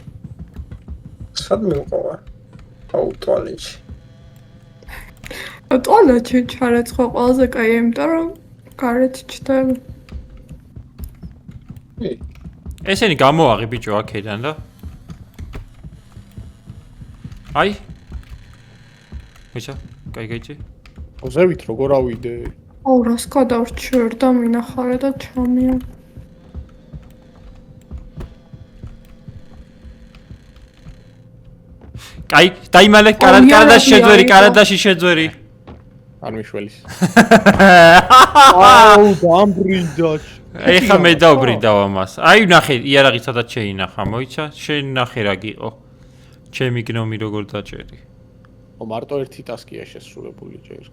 სად მივყვა? აუ ტუალეტში. ტუალეტში ჩარეცხვა ყველაზე კაი, იმიტომ რომ გარეთ ჩდება. ესენი გამოაღი ბიჭო აქედან და აი ვიცა კაი ოზევით როგორ ავიდე? აუ რას გადავრჩერ და მინახარე და ჩამია. კაი, დაიმალე კარადაში შეძვერი. არ მიშველის. აუ დამბრინდა. ეხა მე დავბრინდავ ამას. აი ნახე, იარაღი სადაც შეინახა, მოიცა? შენ ნახე რა გიყო. ჩემი გნომი როგორ დაჭერი. მარტო ერთი ტასკია შესრულებული ჯერ.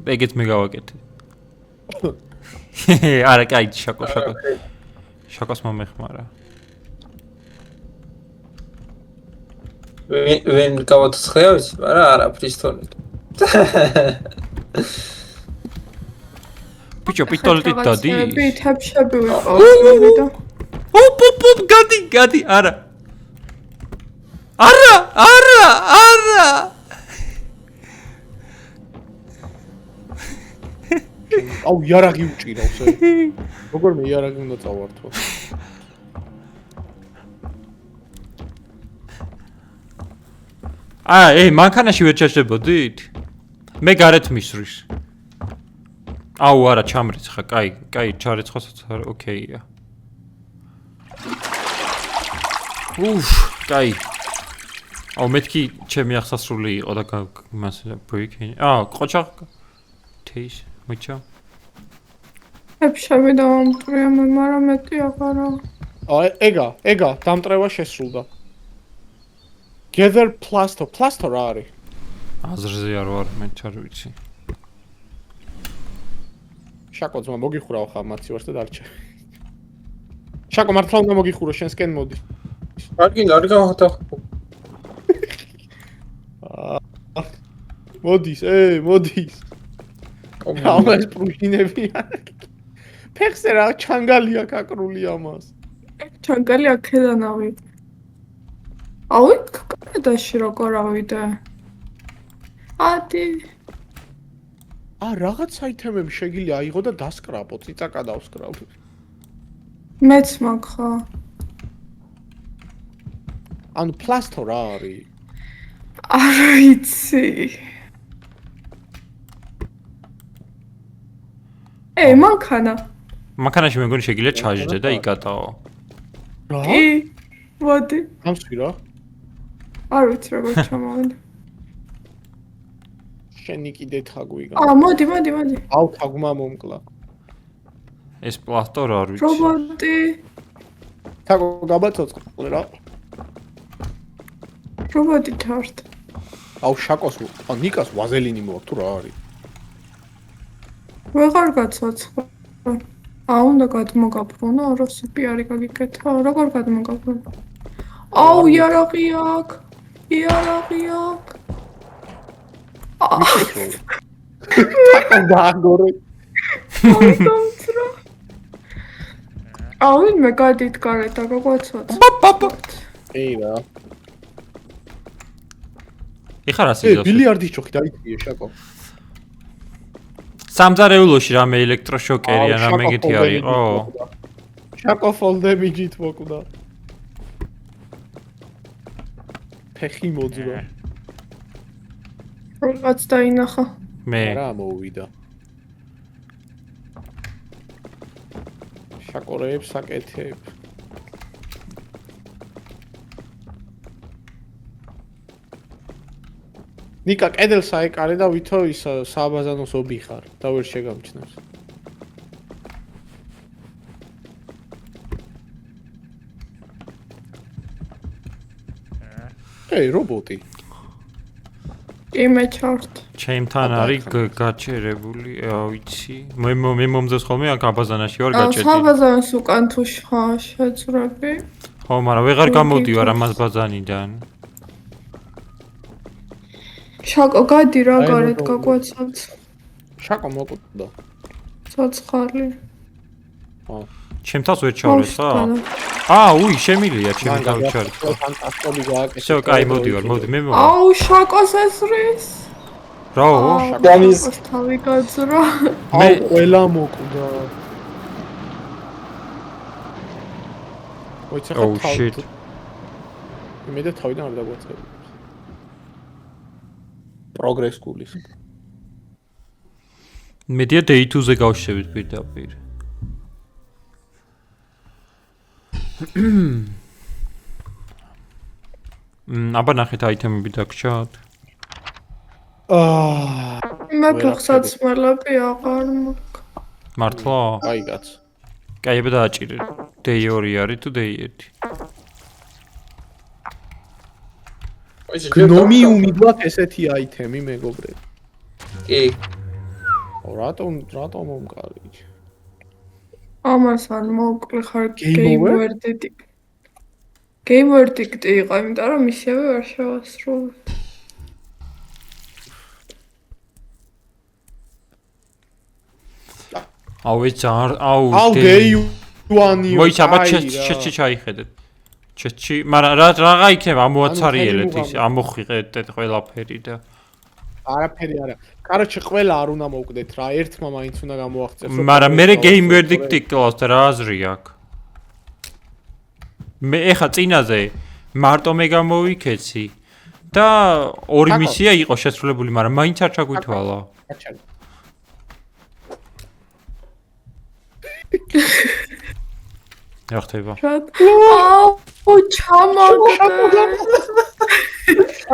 ეგეც მე გავაკეთე. არა, კაი, შაკო. შაკოს მომეხმარა. ვენ გავაცხლევს? არა, პისტოლეტი. ბიჭო, პისტოლეტით დადი? თაფშები ვიყავი და. ოპ, გადი, არა. აუ იარაღი უჭირავს ე. როგორ მე იარაღი უნდა წავართო? მანქანაში ვერ ჩაჯდებოდით? მე გარეთ მისვრის. აუ არა, ჩამრიცხა, კაი, ჩარეცხასაც ოკეია. კაი. აუ მეთქი ჩემი ახსასრული იყო და მას ბრეიკინი. ყოჩა. თეის, მოიცა. ებშები დავამტრია მე, მაგრამ მეტი აღარა. ეგა, დამტრევა შესრულდა. Gather plaster რა არის? აზრზე არ ვარ, მე ჩარ ვიცი. შაკო ძმა მოგიხურავ ხა მაცი ვარ და დარჩა. შაკო მართლა უნდა მოგიხურო შენსკენ მოდი. არ გავხდა. მოდის, მოდის. ამას პრუშინებია. ფეხზე რა ჩანგალია კაკრული ამას. ჩანგალი აქედან ავიდე. ავით კანადაში როგორ ავიდე? ადი. რაღაც აიტემები შეგიძლია აიღო და დასკრაპო, წიწაკა დავსკრავ. მეც მაქვს ხო? ანუ პლასტო რა არის? არ ვიცი. მანქანა. მანქანაში მეგონი შეგიძლია ჩაჟდე და იკატაო. რა? მოდი. ამსვი რა? არ ვიცი როგორ ჩამოვიდა. შენი კიდე თაგვიგა. მოდი. აუ თაგმა მომკლა. ეს პლასტო რა არ ვიცი. რობოტი. თაგო გაბაცოცხლე რა? რობოტი თართ. აუ შაკოს, ნიკას ვაზელინი მოაქვს თუ რა არის? ვეღარ გაცოცხლე. უნდა გადმოგაბრუნო, როსიპი არის გაგიკეთა, როგორ გადმოგაბრუნო? აუ იარაღი აქვს. თაკო დააგორე. აუ მე გადით გარეთ და გაგვაცოცხლე. ეი რა. ეხლა რა სიზოს? ბილიარდის ჩოხი დაიწიე შაკო. სამზარეულოში რამე ელექტროშოკერი ან რამე ეგეთი არისო? შაკო fall damage-ით მოკვდა. ფეხი მოძრა. რაღაც დაინახა. მე რა მოვიდა. შაკორეებს აკეთებ. ნიკა კედელს აეკარე და ვითო ის სააბაზანოს ობი ხარ და ვერ შეგამჩნევს. რობოტი. იმე ჩარტ. ჩემთან არის გაჩერებული, ვიცი. მე მომძებს ხოლმე აქ აბაზანაში ვარ გაჩერდი. სააბაზანოს უკან თუ შეძრები. ხო, მაგრამ ვეღარ გამოდივარ ამას ბაზანიდან. შაკო გადი რა გარეთ გაგვაცოც. შაკო მოკვდა. ცოცხალი. ჩემთავს ვერ ჩავრესა? უი, შემილია ჩემი დავჩარი. ფანტასტიკი გააკეთე. შო, კაი, მოდივარ, მე მოვა. აუ, შაკოს ესრის. რაო? გამის თავი გაძრა. მე ყველა მოკვდა. ოი, ცეხა shit. მე და თავიდან არ დაგვაწყები. პროგრეს გულის. მედია day 2-ზე გავშევით პირდაპირ. აბა ნახეთ აიტემები დაგჭათ. მე ფეხსაცმელები აღარ მაქვს. მართლა? აი კაც. კაი, აბა დააჭირე. day 2 არის თუ day 1? გნომიუმი გვაქვს ესეთი აიტემი მეგობრები. კი. რატომ მომკარი? ამას არ მოუკლე ხარ გეიმვერდიტი. გეიმვერდიტი იყო, იმიტომ რომ მისიავე ვერ შევასრულე. აუ day 1-ი. მოიცაბა ჩეჩი ჩაიხედეთ. ჩეჩი, მაგრამ რაღა იქნება ამოაცარიელეთ ის, ამოხვიყეთ ყველაფერი და არაფერი არა. კაროჩე ყველა არ უნდა მოვკვდეთ რა, ერთმა მაინც უნდა გამოაღწევს. მაგრამ მე game verdict-ი კლავს და რა აზრი აქვს? მე ეხა წინაზე მარტო მე გამოვიქეცი და ორი მისია იყო შესრულებული, მაგრამ მაინც არ ჩაგვითვალა. რა ხდება? აუ, ჩამოგდა.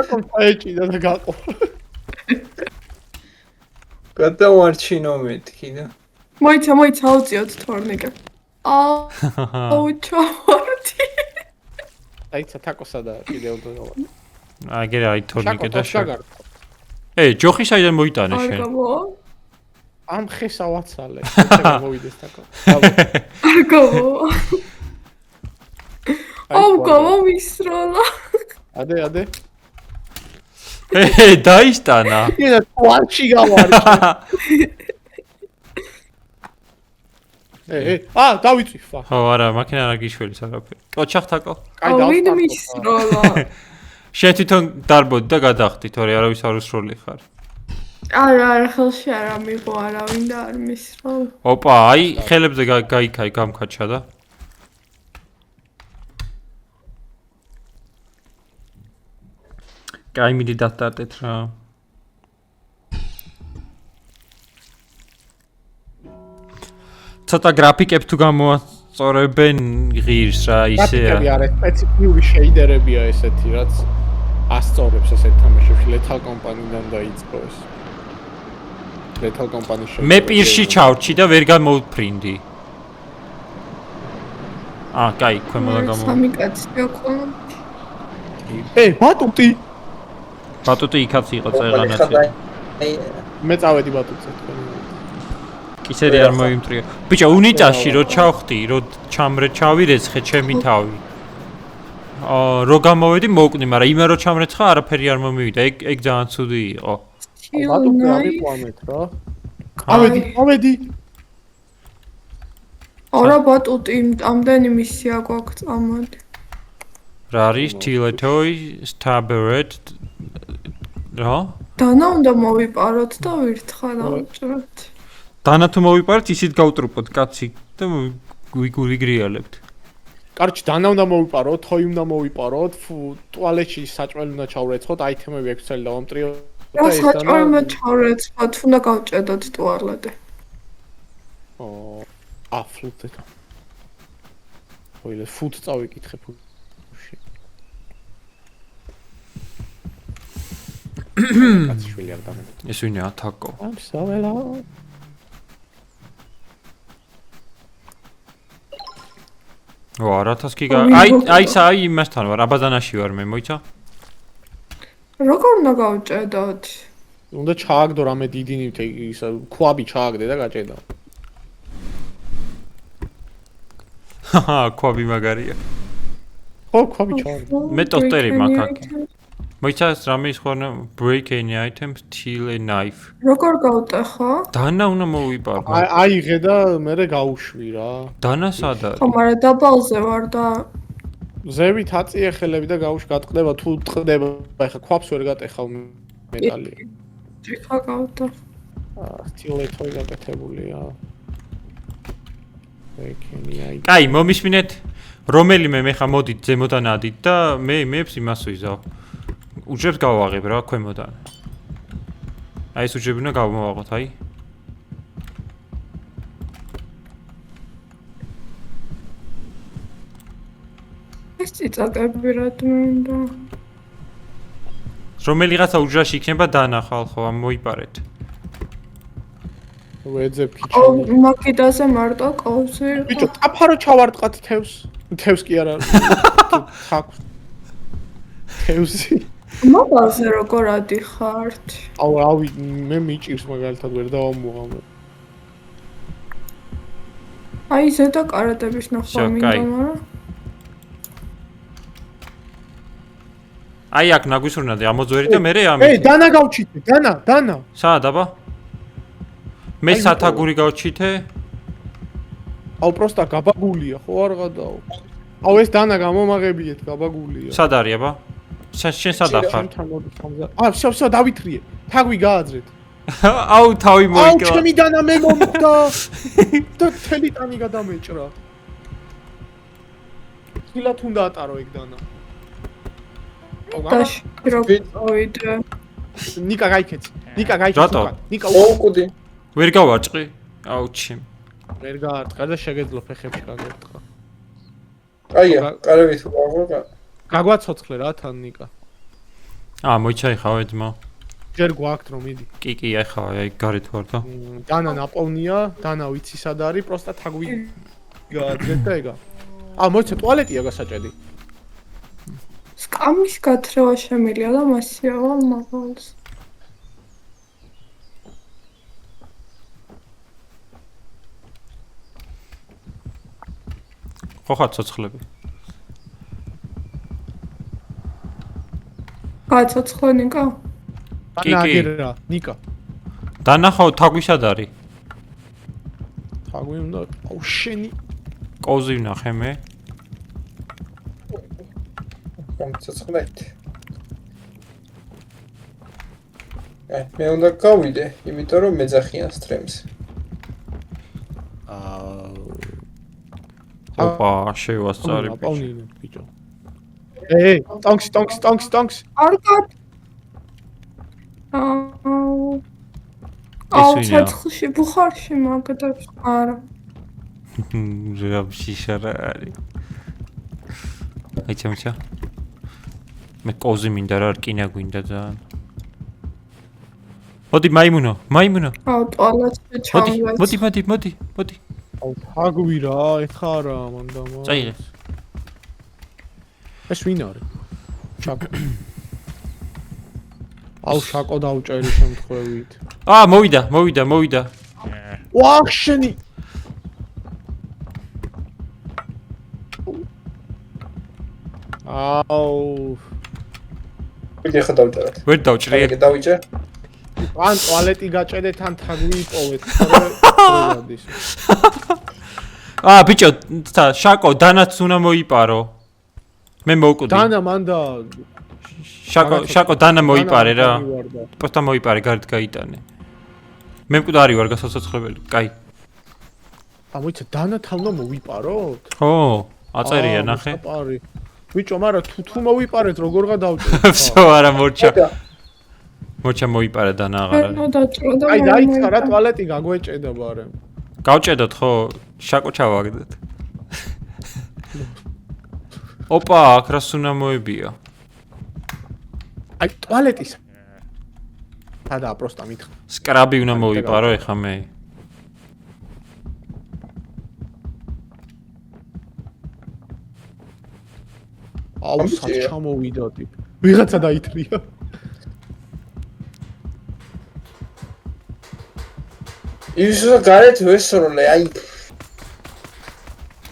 აკომ წაეჭიდა და გაყო. გადავარჩინო მეთქი და მოიცა აუწიოთ თორნიკე. აუ, ჩავარ. დაიცა თაკოსა და კიდევ უნდა. აგერ აი თორნიკე და შაგარ. ჯოხი საიდან მოიტანე არ შენ? გამოვა. ამ ხესა ვაცალე. შეიძლება მოვიდეს თაკო. არ გამოვა. აუ გამომისროლა. ადე. დაისტანა. კიდე თვალში გავარჩი. დავიწვიფა. ხო, არა, მაქინა რა გიშველის არაფერი. ოჩახ თაკო. კაი ვინ დავსტარტო. მისროლა? შენ თვითონ დარბოდი და გადახდი, თორე არავის არ უსროლი ხარ. არა, ხელში არა მიღო არავინ და არ მისროლა. ოპა, აი, ხელებზე გაიქაი, გამქაჩა და. კაი, მიდი დავტარტეთ რა. ცოტა გრაფიკებს თუ გამოაწორებენ ღირს რა, ისეა. გრაფიკები არა, სპეციფიური შეიდერებია ესეთი, რაც ასწორებს ესეთ თამაშებში, Lethal Company-დან დაიწყო ეს. Lethal Company-ში. მე პირში ჩავრჩი და ვერ გამოვფრინდი. კაი, ქვემოდან გამო. სამი კაცი აქვს. ბატუტი. ბატუტი იქაც იყო წეღანაცი. მე წავედი ბატუტზე თქვენ. კისერი არ მოიმტრია. ბიჭო, უნიტაში რო ჩავხდი, რო ჩავირეცხე ჩემი თავი. რო გამოვედი მოკვნი, მაგრამ იმე რო ჩამრეცხა, არაფერი არ მომივიდა. ეგ ძალიან ცუდი იყო. ბატუტი ამიყვანეთ რა. ავედი. არა ბატუტი, ამდენი მისია გვაქვს წამოდი. რა არის Tiletoy Staberet რა? დანა უნდა მოვიპაროთ და ვირთხარ დავჭრათ. დანა თუ მოვიპარეთ, ისიც გავტრუპოთ კაცი და ვიგრიალებთ. კარჩი დანა უნდა მოვიპაროთ, თოი უნდა მოვიპაროთ, ტუალეტში საჭმელი უნდა ჩავრეცხოთ, აიტემები 6 წელი დავამტრიოთ რა საჭმელმა ჩავრეცხოთ, უნდა გავჭედოთ ტუალეტი. ფლუტეთ. ოილე ფუტ წავიკითხე ფუტში. კაცი შვილი არ დამეც. ეს ვინაა თაკო? I'm so alone. არათას კი აი იმასთან ვარ, აბაზანაში ვარ მე, მოიცა? როგორ უნდა გავჭედოთ? უნდა ჩააგდო რამე დიდი ისა ქვაბი ჩააგდე და გაჭედო. ქვაბი მაგარია. ხო, ქვაბი ჩააგდე. მე ტოსტერი მაქვს აქ. მოიცა რამე სხვა break any items till a knife. როგორ გავტეხო? დანა უნდა მოვიპარო. აიღე და მე გაუშვი რა. დანა სად არის? ხო, მაგრამ დაბალზე ვარ და ზევით აწიეხელები და გაუშვი გატყდება თუ ტყდება. ეხა ქვაბს ვერ გატეხავ მეტალი. ჭიქა გავტეხ. სტილეთოი გაკეთებულია. კაი, მომისმინეთ რომელიმე მე ხა მოდით ზემოდან ადით და მე იმებს იმას ვიზავ. უჯებს გავაღებ რა ქვემოდან. აი ეს უჯები უნდა გავმოვაღოთ, აი. ეს წიწაკები რატომ? რომელიღაცა უჯრაში იქნება დანახალ ხო, მოიპარეთ. ვეძებ ქიჩინი. მაგიდაზე მარტო ყავზე. ბიჭო, ტაფარო ჩავარტყათ თევს. თევს კი არა. ხაქვს. თევსი. მაგაზე როგორ ადიხართ? ავი მე მიჭირს მაგალითად ვერ დავამოღამე. აი ზედა კარატების ნახვა მინდა, მაგრამ აი აქ ნაგვისურნადე ამოძვერი და მე ამი. დანა გავჩიტე, დანა. საად აბა? მე სათაგური გავჩიტე. პროსტა გაბაგულია, ხო არ გადაო. ეს დანა გამომაღებიეთ, გაბაგულია. სად არის აბა? შენ სად ახარ? всё, დავითრიე. თაგვი გააძრეთ. თავი მოიკლა. ჩემი დანა მე მომხდა. და თელი ტანი გადამეჭრა. ხილათ უნდა ატარო ეგ დანა. დავიდე. ნიკა გაიქეც. რატო? ნიკა ოუკუდი. ვერ გავარჭყი. აუჩი. ვერ გაარტყა და შეგეძლო ფეხებში გაგერტყა. აია, კარებით ვაღვა. გაგვაცოცხლე რა თან ნიკა. მოიჩაი ხავე ძმა. ჯერ გვაქვთ რომ მიდი. კი, ახლა აი გარეთ ვარ და. დანა ნაპოვნია, დანა ვიცი სად არის, პროსტა თაგვი გააძრეთ და ეგა. მოიცა ტუალეტია გასაჭედი. სკამის გათრევა შემილია და მასე ავალ მაღალს. ხო ხარ ცოცხლები? გაცოცხლე ნიკა? ნაგერა, ნიკა. დანახავ თაგვისად არის. თაგვი უნდა, აუ შენი. კოზი ვნახე მე. მომცოცხლეთ. მე უნდა გავიდე, იმიტომ რომ მეძახიან სტრიმს. ოპა, შევასწარი ბიჭო. აპავნინე ბიჭო. ტონქს. არ გად. ცოცხლში ბუხარში მაგდებს არა. ჟაბში შარარი. აი ჩემჩა. მე კოზი მინდა რა რკინა გვინდა ძალიან. მოდი მაიმუნო. აუ ტუალეტში ჩავიდე. მოდი. აუ თაგვი რა, ეხარა მანდამა. წაიღე. ეს ვინ არის? შაკო. აუ შაკო დაუჭერი შემთხვევით. მოვიდა. ვახ შენი. აუ ვიდე ხა დავჭერეთ. ვერ დავჭრე. ეგ დავიჭერ. ან ტუალეტი გაჭედეთ ან თაგვი იპოვეთ. ხარადის. ბიჭო, შაკო, დანაც უნდა მოიპარო. მე მოვკვდი. დანა მანდა შაკო, დანა მოიპარე რა. პროსტა მოიპარე, გარეთ გაიტანე. მე მკვდარი ვარ გასაცოცხლებელი. კაი. მოიცა დანა თავნა მოვიპაროთ? ხო, აწერია ნახე. ბიჭო, მაგრამ თუ მოვიპარეთ, როგორ გადავჭერთ? всё, არა მორჩა. მორჩა მოიპარე დანა აღარა. აი დაიცა რა ტუალეტი გაგვეჭედა ბარემ. გავჭედოთ ხო? შაკო ჩავაგდეთ. ოპა, აქ რას უნდა მოებია? აი ტუალეტის. სადაა პროსტა მითხრა. სკრაბი უნდა მოვიპარო ეხა მე. აუ სად ჩამოვიდა ტიპ. ვიღაცა დაითრია. ისო გარეთ ვესროლე, აი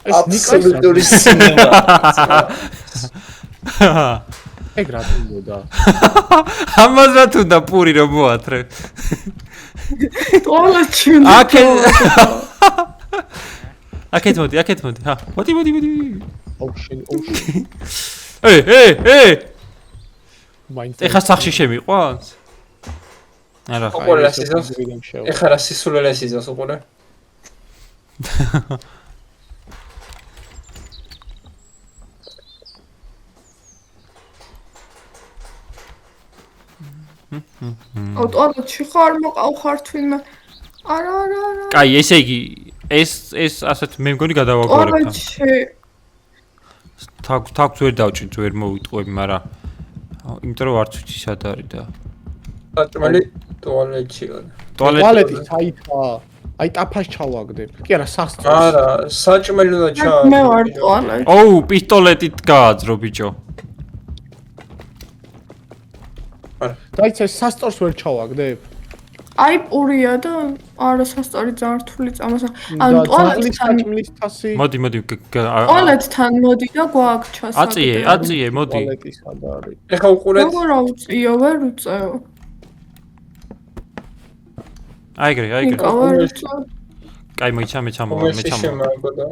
ეს აბსოლუტური სინემა. ეგ რა თუნდა. ამას რა თუნდა პური რომ მოათრე. ტუალეტში. აქეთ მოდი. ჰა, მოდი. აუ შენი. მაინც ეხა სახში შემიყვანს? არა. უყურე რა სიზოს? ეხა რა სისულელე სიზოს უყურე? ტუალეტში ხარ მოყავ თვინმე. არა. კაი, ესე იგი ეს ასეთ მე მგონი გადავაგორებ. ტუალეტში. თაგვს ვერ დავჭით, ვერ მოვიტყვები, მაგრამ იმიტომ რომ არც ვიცი სად არის და საჭმელი ტუალეტში. ტუალეტი საითა. აი ტაფას ჩავაგდებ. კი არა, სასწორს. არა, საჭმელი უნდა ჩავა. მე ვარ ტუალეტში. ოუ, პისტოლეტით გააძრო ბიჭო. დაიცა სასწორს ვერ ჩავაგდებ. აი პურია და არა სასწორი ძალიან რთული წამოსა. ან ტუალეტთან საჭმლის თასი. მოდი. ტუალეტთან მოდი და გვაქვს ჩასაგდე. აწიე, მოდი. ტუალეტი სად არის? ეხა უყურეთ. როგორ აუწიო, ვერ უწევ. აიგრე. კაი, მოიცა მე ჩამოვა. შემაგდა.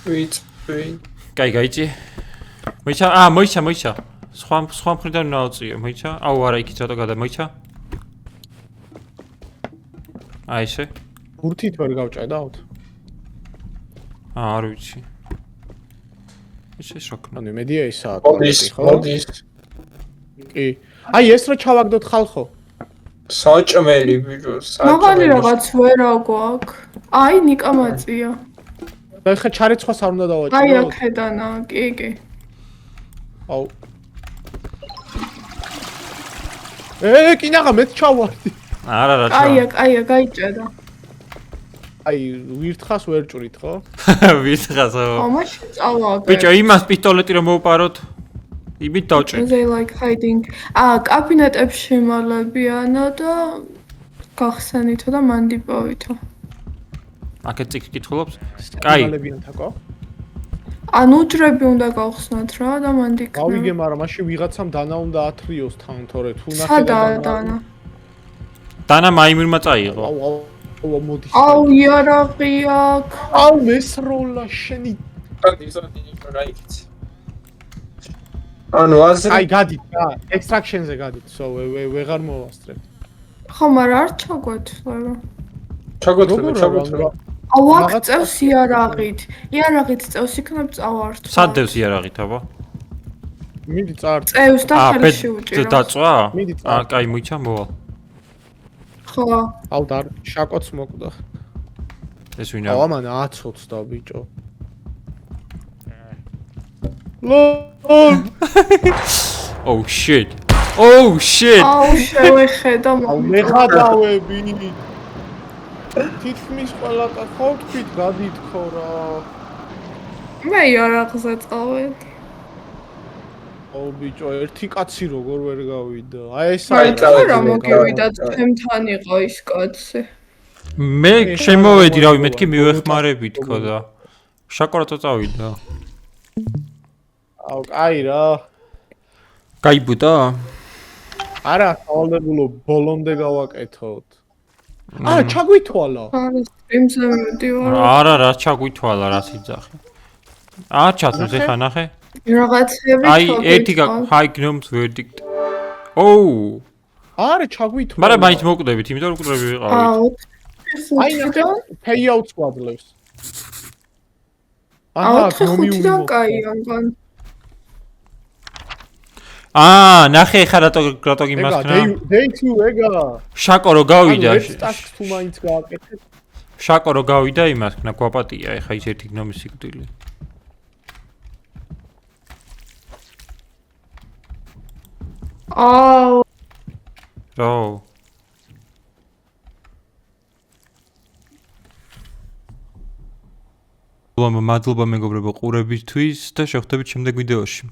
ვიწვი. კაი, გაიწი. მოიცა. სხვა მხრიდან უნდა აუწიო, მოიცა. აუ არა, იქით ცოტა გადამოიცა. აი ესე. ბურთით ვერ გავჭედავთ? არ ვიცი. ეს შოკნა. ანუ მედია ისაა მოდის. კი. აი ეს რა ჩავაგდოთ ხალხო? საჭმელი ბიჭო, მაგალი რაღაც ვერა გვაქვს. აი ნიკა მაწია. და ხა ჩარეცხვას არ უნდა დავაჭირო? აი აქედანა, კი. აუ. კინაღა მეც ჩავარდი. არა რა ჩა. აი, გაიჭედა. აი, ვირთხას ვერ ჭრით, ხო? ვირთხას. ამაში წავაგე. ბიჭო, იმას პისტოლეტი რომ მოვპაროთ. იმით დავჭერ. They like hiding. კაბინეტებში მალებიანო და გახსენითო და მანდიპოვითო. აქეთ წიგნი კითხულობს. კაი. მალებიან თაკო? ანუ უჯრები უნდა გავხსნათ რა და მანდიქნა. გავიგე, მაგრამ მაშინ ვიღაცამ დანა უნდა ათრიოს თან, თორე თუ ნახე სადაა დანა? დანა მაიმუნმა წაიღო. აუ მოდი. აუ იარაღი აქვს. აუ მესროლა შენი. ანუ აზრი აი გადით რა, extraction-ზე გადით, ვეღარ მოვასწრებ. ხო, მაგრამ არ ჩაგვეთვლა. ჩაგოთვლები. აუ აქ წევს იარაღით. იარაღით წევს იქნებ წავართვა. სად დევს იარაღით აბა? მიდი წარ. წევს და ხელში უჭირავს. დაწვა? მიდი წარ. კაი მოიცა მოვალ. ხო. აუ და შაკოც მოკვდა. ეს ვინა? აუ ამან აცოცდა ბიჭო. ლოლ. Oh shit. Oh shit. აუ შევეხედა აუ მეხადავები. თითქმის ყველა ხო თქვით გადითქო რა. მე იარაღზე წავედი. აუ ბიჭო, ერთი კაცი როგორ ვერ გავიდა. აი ეს აი რა მოგივიდა თემთან იყო ის კაცი. მე შემოვედი რავი მეთქი მივეხმარები თქო და შაკორატო წავიდა. აუ კაი რა. გაიბუდა? არა, სავალდებულო ბოლომდე გავაკეთოთ. ჩაგვითვალა. არა, სტრიმზე მივდივარ. არა, რა ჩაგვითვალა, რა სიძახი. ჩათმს ეხა ნახე. რაღაცები აი, ერთი high gnomes verdict. Oh! არა, ჩაგვითვალა. მაგრამ მაინც მოკვდებით, იმიტომ რომ მკვდრები ვიყავით. აი, ნახე, payout-ს გვადლევს. აჰა, გნომიუმი კაიანგან. ნახე ხა რატო გიმასქნა? Day 2 ეგა. შაკო რო გავიდა. სტაკს თუ მაინც გააკეთეთ. შაკო რო გავიდა იმასქნა, გვაპატია ეხა ის ერთი გნომის სიკვდილი. აუ. ო. მადლობა მეგობრებო ყურებისთვის და შევხვდებით შემდეგ ვიდეოში.